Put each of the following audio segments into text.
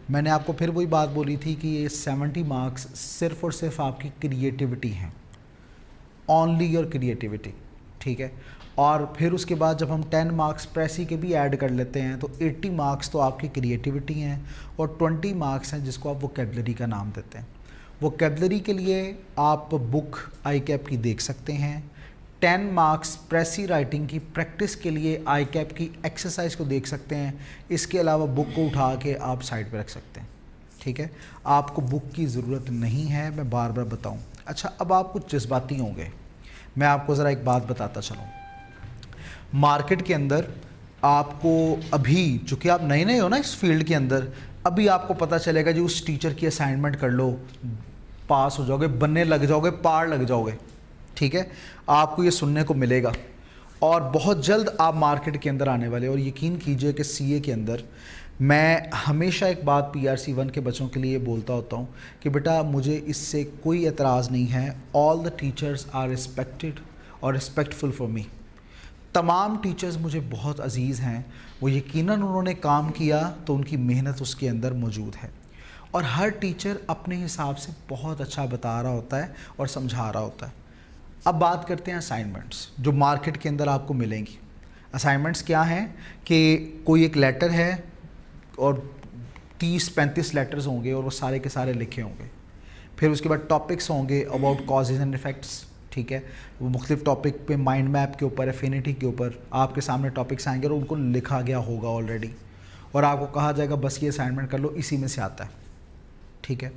میں نے آپ کو پھر وہی بات بولی تھی کہ یہ 70 مارکس صرف اور صرف آپ کی کریٹیوٹی ہیں، اونلی یور کریٹیوٹی، ٹھیک ہے. اور پھر اس کے بعد جب ہم 10 مارکس پریسی کے بھی ایڈ کر لیتے ہیں تو 80 مارکس تو آپ کی کریٹیوٹی ہیں اور 20 مارکس ہیں جس کو آپ ووکیبلری کا نام دیتے ہیں. ووکیبلری کے لیے آپ بک آئی کیپ کی دیکھ سکتے ہیں. 10 مارکس پریسی رائٹنگ کی پریکٹس کے لیے آئی کیپ کی ایکسرسائز کو دیکھ سکتے ہیں. اس کے علاوہ بک کو اٹھا کے آپ سائڈ پہ رکھ سکتے ہیں، ٹھیک ہے. آپ کو بک کی ضرورت نہیں ہے، میں بار بار بتاؤں. اچھا، اب آپ کچھ جذباتی ہوں گے، میں آپ کو ذرا ایک بات بتاتا چلوں. مارکیٹ کے اندر آپ کو ابھی، چونکہ آپ نئے نئے ہو نا اس فیلڈ کے اندر، ابھی آپ کو پتہ چلے گا جی اس ٹیچر کی اسائنمنٹ کر لو، پاس ہو جاؤ گے، بننے لگ جاؤ گے، پار لگ جاؤ گے، ٹھیک ہے. آپ کو یہ سننے کو ملے گا اور بہت جلد آپ مارکیٹ کے اندر آنے والے. اور یقین کیجئے کہ سی اے کے اندر میں ہمیشہ ایک بات PRC1 کے بچوں کے لیے بولتا ہوتا ہوں کہ بیٹا مجھے اس سے کوئی اعتراض نہیں ہے. آل دا ٹیچرز آر ریسپیکٹڈ اور ریسپیکٹفل فار می. تمام ٹیچرز مجھے بہت عزیز ہیں. وہ یقیناً انہوں نے کام کیا تو ان کی محنت اس کے اندر موجود ہے، اور ہر ٹیچر اپنے حساب سے بہت اچھا بتا رہا ہوتا ہے اور سمجھا رہا ہوتا ہے. اب بات کرتے ہیں اسائنمنٹس جو مارکیٹ کے اندر آپ کو ملیں گی. اسائنمنٹس کیا ہیں کہ کوئی ایک لیٹر ہے اور 30-35 لیٹرز ہوں گے اور وہ سارے کے سارے لکھے ہوں گے. پھر اس کے بعد ٹاپکس ہوں گے اباؤٹ کازز اینڈ افیکٹس، ٹھیک ہے. وہ مختلف ٹاپک پہ مائنڈ میپ کے اوپر، افینٹی کے اوپر آپ کے سامنے ٹاپکس آئیں گے اور ان کو لکھا گیا ہوگا آلریڈی، اور آپ کو کہا جائے گا بس یہ اسائنمنٹ کر لو، اسی میں سے آتا ہے، ٹھیک ہے.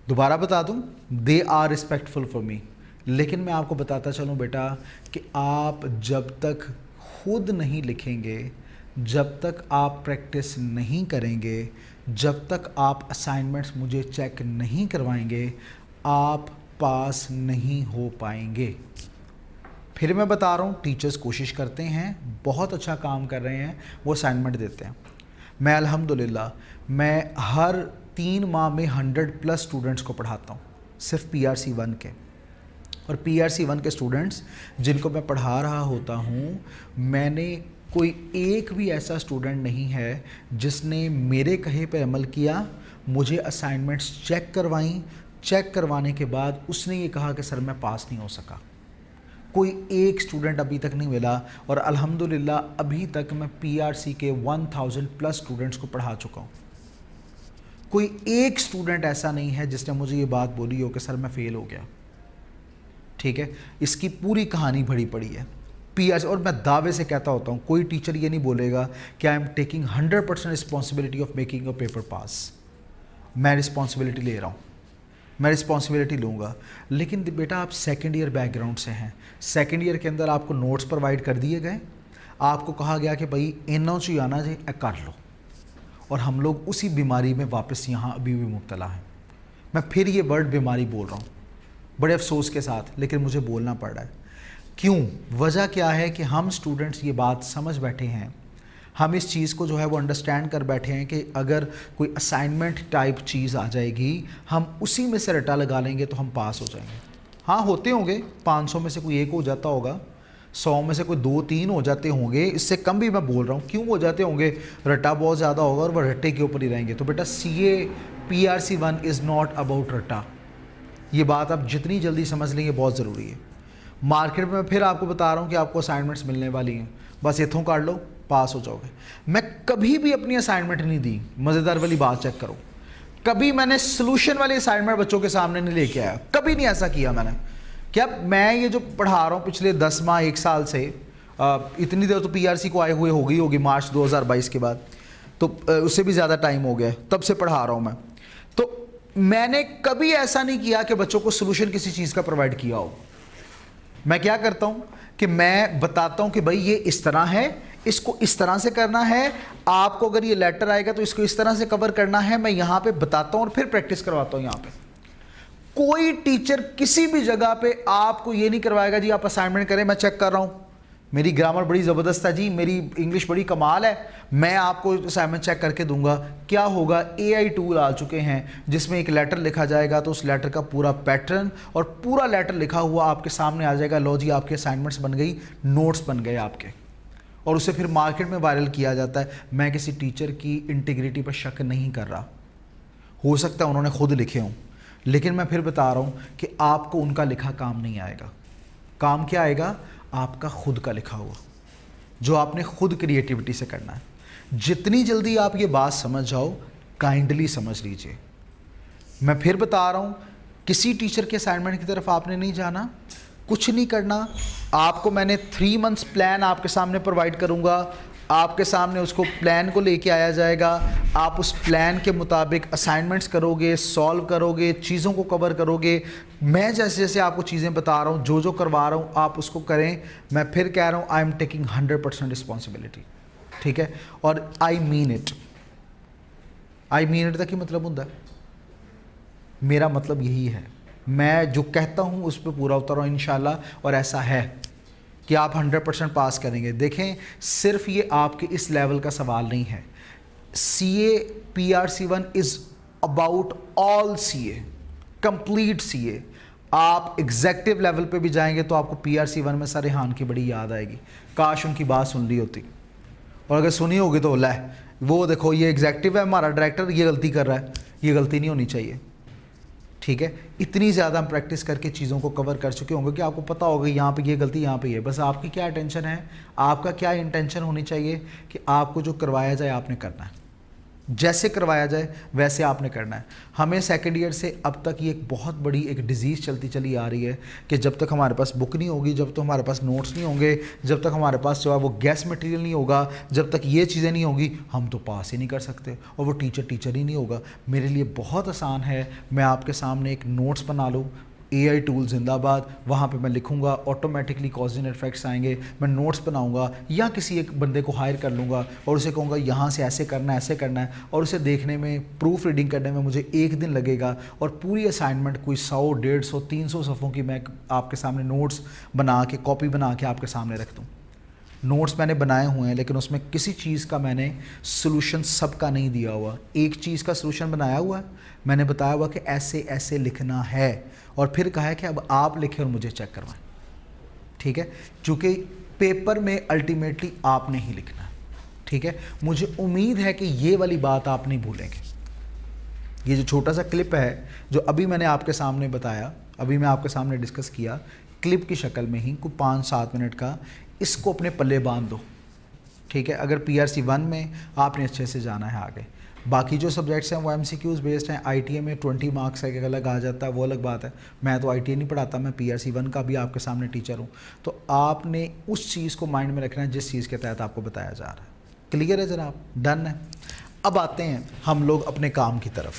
دوبارہ بتا دوں، they are respectful for me. لیکن میں آپ کو بتاتا چلوں بیٹا کہ آپ جب تک خود نہیں لکھیں گے، جب تک آپ پریکٹس نہیں کریں گے، جب تک آپ اسائنمنٹس مجھے چیک نہیں کروائیں گے، آپ پاس نہیں ہو پائیں گے. پھر میں بتا رہا ہوں، ٹیچرز کوشش کرتے ہیں، بہت اچھا کام کر رہے ہیں، وہ اسائنمنٹ دیتے ہیں. میں الحمدللہ میں ہر 3 ماہ میں 100+ اسٹوڈنٹس کو پڑھاتا ہوں، صرف PRC1 کے. اور PRC1 کے اسٹوڈنٹس جن کو میں پڑھا رہا ہوتا ہوں، میں نے کوئی ایک بھی ایسا اسٹوڈنٹ نہیں ہے جس نے میرے کہے پہ عمل کیا، مجھے اسائنمنٹس چیک کروائیں، چیک کروانے کے بعد اس نے یہ کہا کہ سر میں پاس نہیں ہو سکا. کوئی ایک اسٹوڈنٹ ابھی تک نہیں ملا. اور الحمدللہ ابھی تک میں PRC کے 1000+ اسٹوڈنٹس کو پڑھا چکا ہوں. کوئی ایک اسٹوڈنٹ ایسا نہیں ہے جس نے مجھے یہ بات بولی ہو کہ سر میں فیل ہو گیا، ٹھیک ہے. اس کی پوری کہانی بھری پڑی ہے PRC. اور میں دعوے سے کہتا ہوتا ہوں، کوئی ٹیچر یہ نہیں بولے گا کہ I am taking 100% responsibility of making a paper pass. میں رسپانسبلٹی لے رہا ہوں، میں رسپانسبلٹی لوں گا. لیکن بیٹا آپ سیکنڈ ایئر بیک گراؤنڈ سے ہیں، سیکنڈ ایئر کے اندر آپ کو نوٹس پرووائڈ کر دیے گئے، آپ کو کہا گیا کہ بھائی انہوں سے آنا جی کر لو، اور ہم لوگ اسی بیماری میں واپس یہاں ابھی بھی مبتلا ہیں. میں پھر یہ ورڈ بیماری بول رہا ہوں بڑے افسوس کے ساتھ، لیکن مجھے بولنا پڑ رہا ہے. کیوں؟ وجہ کیا ہے کہ ہم اسٹوڈنٹس یہ بات سمجھ بیٹھے ہیں، ہم اس چیز کو جو ہے وہ انڈرسٹینڈ کر بیٹھے ہیں کہ اگر کوئی اسائنمنٹ ٹائپ چیز آ جائے گی، ہم اسی میں سے رٹا لگا لیں گے تو ہم پاس ہو جائیں گے. ہاں ہوتے ہوں گے 500 میں سے کوئی ایک ہو جاتا ہوگا، 100 میں سے کوئی 2-3 ہو جاتے ہوں گے، اس سے کم بھی میں بول رہا ہوں. کیوں ہو جاتے ہوں گے؟ رٹا بہت زیادہ ہوگا اور وہ رٹے کے اوپر ہی رہیں گے. تو بیٹا CA PRC1 is not about رٹا. یہ بات آپ جتنی جلدی سمجھ لیں یہ بہت ضروری ہے. مارکیٹ میں پھر آپ کو بتا رہا ہوں کہ آپ کو اسائنمنٹس ملنے والی ہیں، بس اتھوں کاٹ لو پاس ہو جاؤ گے. میں کبھی بھی اپنی اسائنمنٹ نہیں دی، مزیدار والی بات چیک کرو، کبھی میں نے سلوشن والی اسائنمنٹ بچوں کے سامنے نہیں لے کے آیا، کبھی نہیں ایسا کیا میں نے. کیا میں یہ جو پڑھا رہا ہوں پچھلے 10 ماہ 1 سال سے، اتنی دیر تو PRC کو آئے ہوئے ہوگی مارچ 2022 کے بعد، تو اس سے بھی زیادہ ٹائم ہو گیا ہے، تب سے پڑھا رہا ہوں میں. تو میں نے کبھی ایسا نہیں کیا کہ بچوں کو سلوشن کسی چیز کا پرووائڈ کیا ہو. میں کیا کرتا ہوں کہ میں بتاتا ہوں کہ بھائی یہ اس طرح ہے، اس کو اس طرح سے کرنا ہے، آپ کو اگر یہ لیٹر آئے گا تو اس کو اس طرح سے کور کرنا ہے. میں یہاں پہ بتاتا ہوں اور پھر پریکٹس کرواتا ہوں. یہاں پہ کوئی ٹیچر کسی بھی جگہ پہ آپ کو یہ نہیں کروائے گا جی آپ اسائنمنٹ کریں میں چیک کر رہا ہوں، میری گرامر بڑی زبردست ہے جی، میری انگلش بڑی کمال ہے، میں آپ کو اسائنمنٹ چیک کر کے دوں گا. کیا ہوگا؟ AI ٹول آ چکے ہیں جس میں ایک لیٹر لکھا جائے گا تو اس لیٹر کا پورا پیٹرن اور پورا لیٹر لکھا ہوا آپ کے سامنے آ جائے گا. لو جی آپ کے اسائنمنٹس بن گئی، نوٹس بن گئے آپ کے، اور اسے پھر مارکیٹ میں وائرل کیا جاتا ہے. میں کسی ٹیچر کی انٹیگریٹی پر شک نہیں کر رہا، ہو سکتا ہے انہوں نے خود لکھے ہوں، لیکن میں پھر بتا رہا ہوں کہ آپ کو ان کا لکھا کام نہیں آئے گا. کام کیا آئے گا؟ آپ کا خود کا لکھا ہوا، جو آپ نے خود کریٹیوٹی سے کرنا ہے. جتنی جلدی آپ یہ بات سمجھ جاؤ، کائنڈلی سمجھ لیجئے. میں پھر بتا رہا ہوں، کسی ٹیچر کے اسائنمنٹ کی طرف آپ نے نہیں جانا، کچھ نہیں کرنا. آپ کو میں نے 3 months پلان آپ کے سامنے پرووائڈ کروں گا، آپ کے سامنے اس کو پلان کو لے کے آیا جائے گا. آپ اس پلان کے مطابق اسائنمنٹس کرو گے، سالو کرو گے، چیزوں کو کور کرو گے. میں جیسے جیسے آپ کو چیزیں بتا رہا ہوں، جو جو کروا رہا ہوں آپ اس کو کریں. میں پھر کہہ رہا ہوں آئی ایم ٹیکنگ 100% رسپانسبلٹی. ٹھیک ہے؟ اور آئی mean it. I mean it کا کیا مطلب ہوتا ہے؟ میرا مطلب یہی ہے، میں جو کہتا ہوں اس پہ پورا اتر رہا ہوں انشاءاللہ، اور ایسا ہے کہ آپ 100% پاس کریں گے. دیکھیں، صرف یہ آپ کے اس لیول کا سوال نہیں ہے. C A PRC1 is about all C A, complete C A. آپ ایگزیکٹو لیول پہ بھی جائیں گے تو آپ کو PRC1 میں سر ریحان کی بڑی یاد آئے گی. کاش ان کی بات سن لی ہوتی، اور اگر سنی ہوگی تو لے وہ دیکھو یہ ایگزیکٹو ہے ہمارا ڈائریکٹر، یہ غلطی کر رہا ہے. یہ غلطی نہیں ہونی چاہیے. ٹھیک ہے؟ اتنی زیادہ ہم پریکٹس کر کے چیزوں کو کور کر چکے ہوں گے کہ آپ کو پتہ ہوگا یہاں پہ یہ غلطی، یہاں پہ یہ. بس آپ کی کیا اٹینشن ہے، آپ کا کیا انٹینشن ہونی چاہیے کہ آپ کو جو کروایا جائے آپ نے کرنا ہے. جیسے کروایا جائے ویسے آپ نے کرنا ہے. ہمیں سیکنڈ ایئر سے اب تک یہ ایک بہت بڑی ایک ڈیزیز چلتی چلی آ رہی ہے کہ جب تک ہمارے پاس بک نہیں ہوگی، جب تک ہمارے پاس نوٹس نہیں ہوں گے، جب تک ہمارے پاس جو ہے وہ گیس مٹیریل نہیں ہوگا، جب تک یہ چیزیں نہیں ہوں گی، ہم تو پاس ہی نہیں کر سکتے، اور وہ ٹیچر ہی نہیں ہوگا. میرے لیے بہت آسان ہے، میں آپ کے سامنے ایک نوٹس بنا لوں، AI ٹول زندہ باد، وہاں پہ میں لکھوں گا، آٹومیٹکلی کاز اینڈ افیکٹس آئیں گے. میں نوٹس بناؤں گا یا کسی ایک بندے کو ہائر کر لوں گا اور اسے کہوں گا یہاں سے ایسے کرنا ہے، ایسے کرنا ہے، اور اسے دیکھنے میں، پروف ریڈنگ کرنے میں مجھے 1 دن لگے گا، اور پوری اسائنمنٹ کوئی 100 150 300 صفحوں کی میں آپ کے سامنے نوٹس بنا کے، کاپی بنا کے آپ کے سامنے رکھ دوں. نوٹس میں نے بنائے ہوئے ہیں، لیکن اس میں کسی چیز کا میں نے سلوشن سب کا نہیں دیا ہوا. ایک چیز کا سلوشن بنایا ہوا ہے، میں نے بتایا ہوا کہ ایسے ایسے لکھنا ہے، اور پھر کہا ہے کہ اب آپ لکھیں اور مجھے چیک کروائیں. ٹھیک ہے؟ چونکہ پیپر میں الٹیمیٹلی آپ نے ہی لکھنا ہے. ٹھیک ہے؟ مجھے امید ہے کہ یہ والی بات آپ نہیں بھولیں گے. یہ جو چھوٹا سا کلپ ہے جو ابھی میں نے آپ کے سامنے بتایا، ابھی میں آپ کے سامنے ڈسکس کیا، کلپ کی شکل میں ہی کوئی 5-7 منٹ کا، اس کو اپنے پلے باندھ دو. ٹھیک ہے؟ اگر PRC1 میں آپ نے اچھے سے جانا ہے آگے. باقی جو سبجیکٹس ہیں وہ MCQs بیسڈ ہیں. ITA میں 20 مارکس کا ایک الگ آ جاتا ہے، وہ الگ بات ہے. میں تو ITA نہیں پڑھاتا، میں PRC1 کا بھی آپ کے سامنے ٹیچر ہوں. تو آپ نے اس چیز کو مائنڈ میں رکھنا ہے جس چیز کے تحت آپ کو بتایا جا رہا ہے. کلیئر ہے جناب؟ ڈن ہے. اب آتے ہیں ہم لوگ اپنے کام کی طرف.